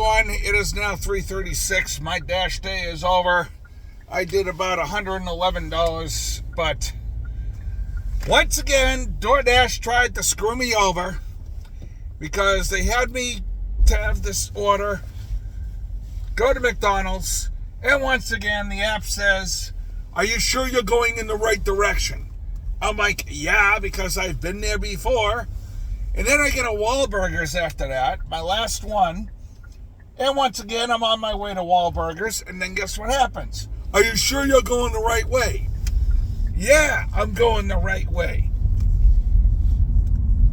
everyone. It is now 3:36. My dash day is over. I did about $111, but once again, DoorDash tried to screw me over because they had me to have this order, go to McDonald's, and once again, the app says, "Are you sure you're going in the right direction?" I'm like, yeah, because I've been there before. And then I get a Wahlburgers after that, my last one. And once again, I'm on my way to Wahlburgers. And then guess what happens? Are you sure you're going the right way? Yeah, I'm going the right way.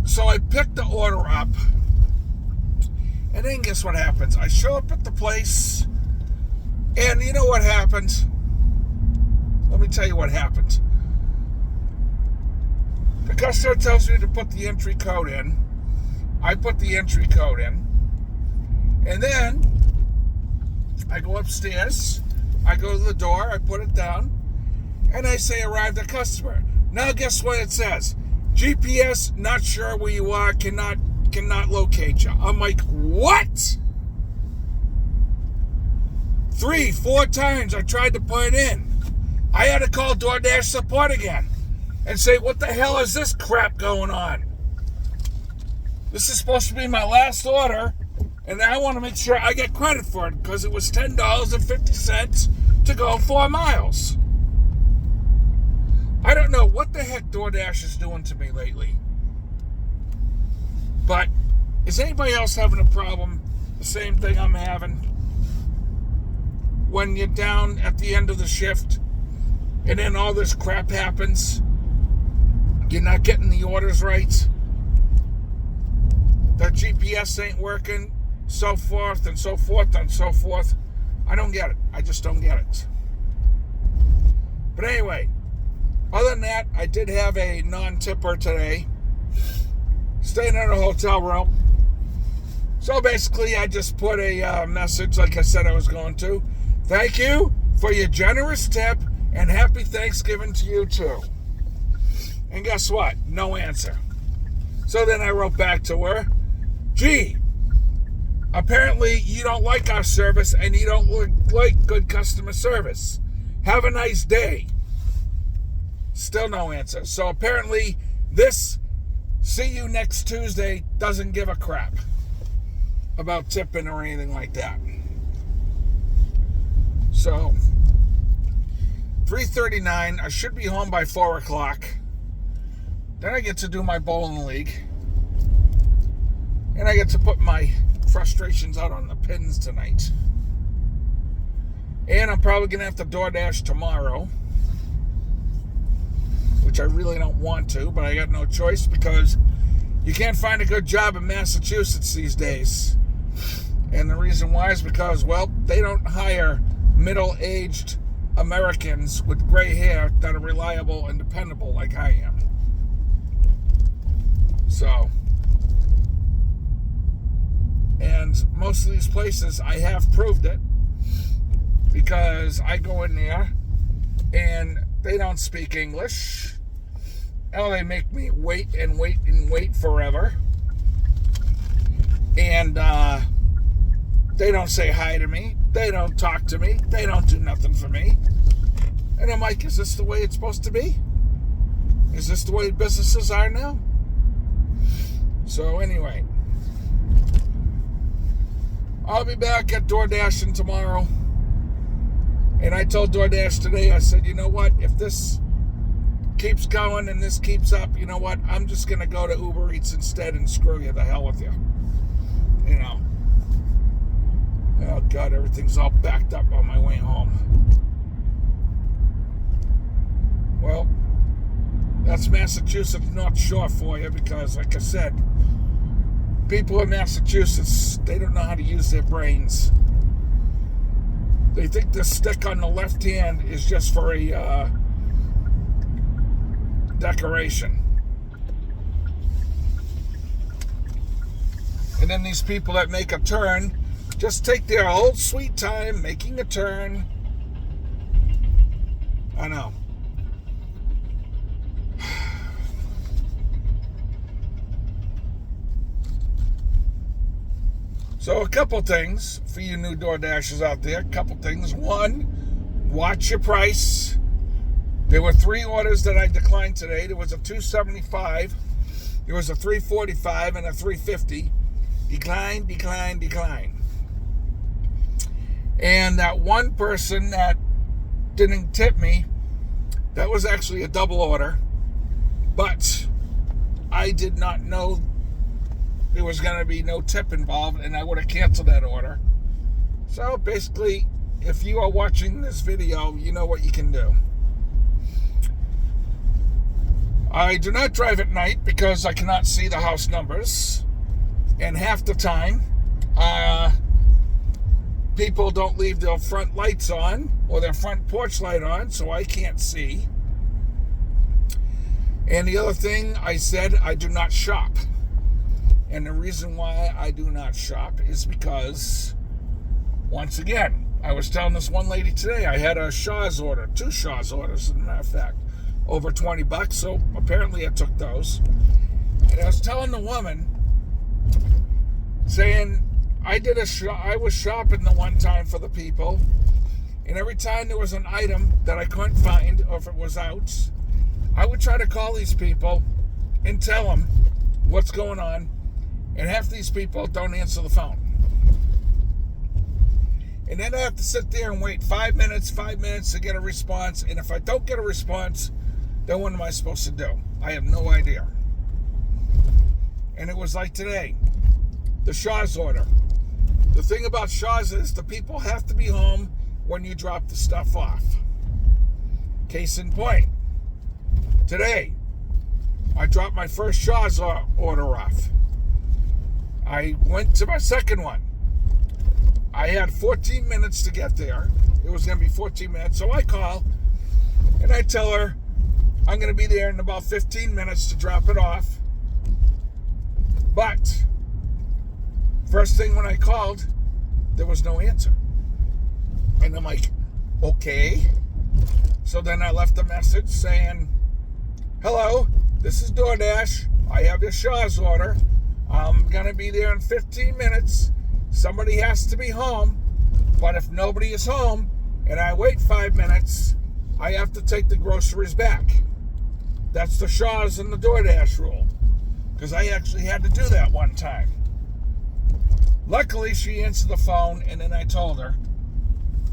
So I picked the order up. And then guess what happens? I show up at the place. And you know what happens? Let me tell you what happens. The customer tells me to put the entry code in. I put the entry code in. And then I go upstairs. I go to the door. I put it down. And I say, arrived at customer. Now guess what it says? GPS, not sure where you are, cannot locate you. I'm like, what? 3-4 times I tried to put it in. I had to call DoorDash support again and say, what the hell is this crap going on? This is supposed to be my last order, and I want to make sure I get credit for it because it was $10.50 to go 4 miles. I don't know what the heck DoorDash is doing to me lately. But is anybody else having a problem? The same thing I'm having? When you're down at the end of the shift and then all this crap happens, you're not getting the orders right, that GPS ain't working, so forth and so forth and so forth. I don't get it. I just don't get it. But anyway, other than that, I did have a non-tipper today, staying in a hotel room. So basically, I just put a message like I said I was going to. Thank you for your generous tip and happy Thanksgiving to you too. And guess what? No answer. So then I wrote back to her, gee, apparently you don't like our service and you don't like good customer service. Have a nice day. Still no answer. So apparently this see you next Tuesday doesn't give a crap about tipping or anything like that. So 3:39, I should be home by 4 o'clock. Then I get to do my bowling league. And I get to put my frustrations out on the pins tonight. And I'm probably going to have to DoorDash tomorrow, which I really don't want to, but I got no choice because you can't find a good job in Massachusetts these days. And the reason why is because, well, they don't hire middle-aged Americans with gray hair that are reliable and dependable like I am. So, and most of these places I have proved it because I go in there and they don't speak English. Oh, they make me wait and wait and wait forever. And they don't say hi to me. They don't talk to me. They don't do nothing for me. And I'm like, is this the way it's supposed to be? Is this the way businesses are now? So anyway, I'll be back at DoorDashing tomorrow. And I told DoorDash today, I said, you know what? If this keeps going and this keeps up, you know what? I'm just going to go to Uber Eats instead and screw you. The hell with you. You know. Oh, God, everything's all backed up on my way home. Well, that's Massachusetts North Shore for you because, like I said, people in Massachusetts, they don't know how to use their brains. They think the stick on the left hand is just for a decoration. And then these people that make a turn just take their whole sweet time making a turn. I know. So a couple things for you new DoorDashers out there. A couple things. One, watch your price. There were 3 orders that I declined today. There was a $2.75, there was a $3.45, and a $3.50. Decline. And that one person that didn't tip me, that was actually a double order. But I did not know there was going to be no tip involved, and I would have canceled that order. So basically, if you are watching this video, you know what you can do. I do not drive at night because I cannot see the house numbers. And half the time, people don't leave their front lights on or their front porch light on, so I can't see. And the other thing I said, I do not shop. And the reason why I do not shop is because, once again, I was telling this one lady today, I had a Shaw's order, 2 Shaw's orders, as a matter of fact, over $20, so apparently I took those. And I was telling the woman, saying, I was shopping the one time for the people, and every time there was an item that I couldn't find, or if it was out, I would try to call these people and tell them what's going on, and half these people don't answer the phone. And then I have to sit there and wait 5 minutes to get a response, and if I don't get a response, then what am I supposed to do? I have no idea. And it was like today, the Shaw's order. The thing about Shaw's is the people have to be home when you drop the stuff off. Case in point, today, I dropped my first Shaw's order off. I went to my second one. I had 14 minutes to get there. It was going to be 14 minutes, so I call, and I tell her, I'm going to be there in about 15 minutes to drop it off. But first thing when I called, there was no answer. And I'm like, okay. So then I left a message saying, hello, this is DoorDash. I have your Shaw's order. I'm going to be there in 15 minutes. Somebody has to be home. But if nobody is home and I wait 5 minutes, I have to take the groceries back. That's the Shaw's and the DoorDash rule. Because I actually had to do that one time. Luckily, she answered the phone, and then I told her,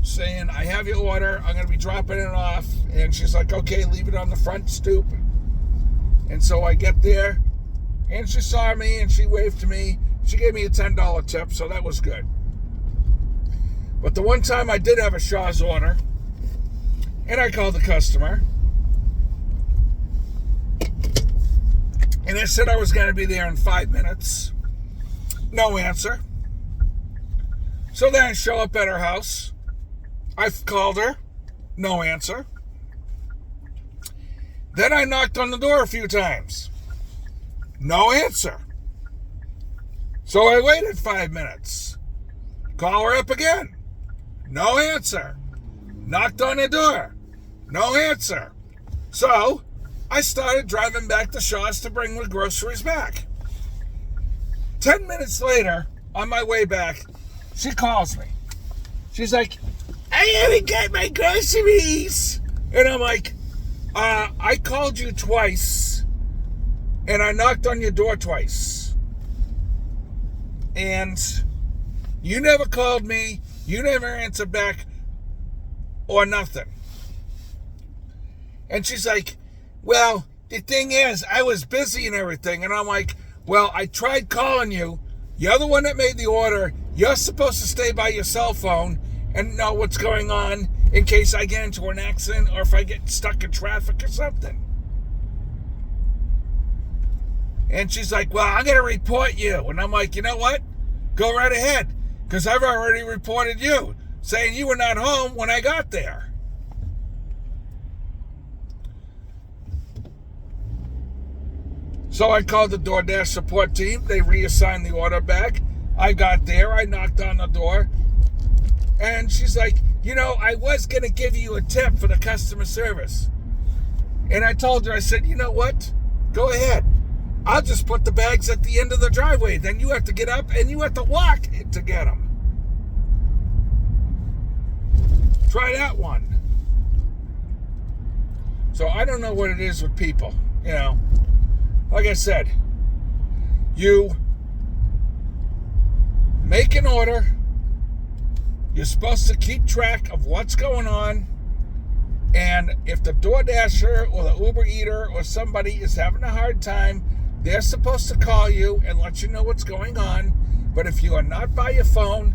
saying, I have your order, I'm going to be dropping it off. And she's like, okay, leave it on the front stoop. And so I get there, and she saw me, and she waved to me. She gave me a $10 tip, so that was good. But the one time I did have a Shaw's order, and I called the customer, and I said I was going to be there in 5 minutes. No answer. So then I show up at her house. I've called her. No answer. Then I knocked on the door a few times. No answer. So I waited 5 minutes. Call her up again. No answer. Knocked on the door. No answer. So I started driving back to Shaw's to bring the groceries back. 10 minutes later, on my way back, she calls me. She's like, I haven't got my groceries. And I'm like, I called you twice, and I knocked on your door twice. And you never called me, you never answered back, or nothing. And she's like, well, the thing is, I was busy and everything. And I'm like, well, I tried calling you. You're the one that made the order. You're supposed to stay by your cell phone and know what's going on in case I get into an accident or if I get stuck in traffic or something. And she's like, well, I'm going to report you. And I'm like, you know what? Go right ahead. Because I've already reported you, saying you were not home when I got there. So I called the DoorDash support team. They reassigned the order back. I got there. I knocked on the door. And she's like, you know, I was going to give you a tip for the customer service. And I told her, I said, you know what? Go ahead. I'll just put the bags at the end of the driveway. Then you have to get up and you have to walk to get them. Try that one. So I don't know what it is with people. You know, like I said, you make an order. You're supposed to keep track of what's going on. And if the DoorDasher or the Uber Eater or somebody is having a hard time, they're supposed to call you and let you know what's going on. But if you are not by your phone,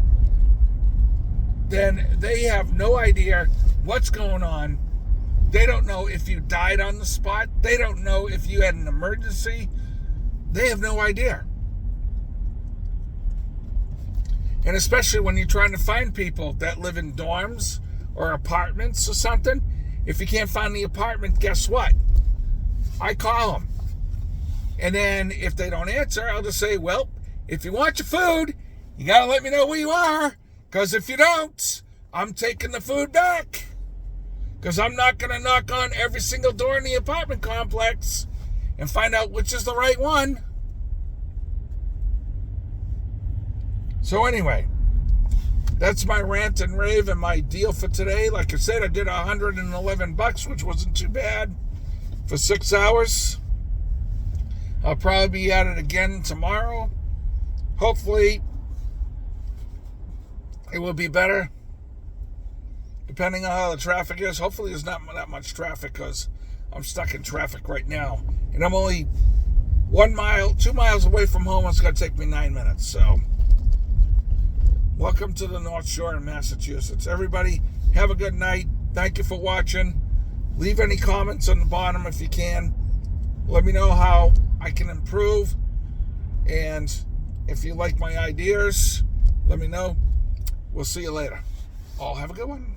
then they have no idea what's going on. They don't know if you died on the spot. They don't know if you had an emergency. They have no idea. And especially when you're trying to find people that live in dorms or apartments or something, if you can't find the apartment, guess what? I call them. And then if they don't answer, I'll just say, well, if you want your food, you got to let me know where you are. Because if you don't, I'm taking the food back. Because I'm not going to knock on every single door in the apartment complex and find out which is the right one. So anyway, that's my rant and rave and my deal for today. Like I said, I did $111, which wasn't too bad for 6 hours. I'll probably be at it again tomorrow. Hopefully, it will be better. Depending on how the traffic is. Hopefully there's not that much traffic because I'm stuck in traffic right now. And I'm only 2 miles away from home. It's going to take me 9 minutes. So, welcome to the North Shore in Massachusetts. Everybody, have a good night. Thank you for watching. Leave any comments on the bottom if you can. Let me know how I can improve. And if you like my ideas, let me know. We'll see you later. All have a good one.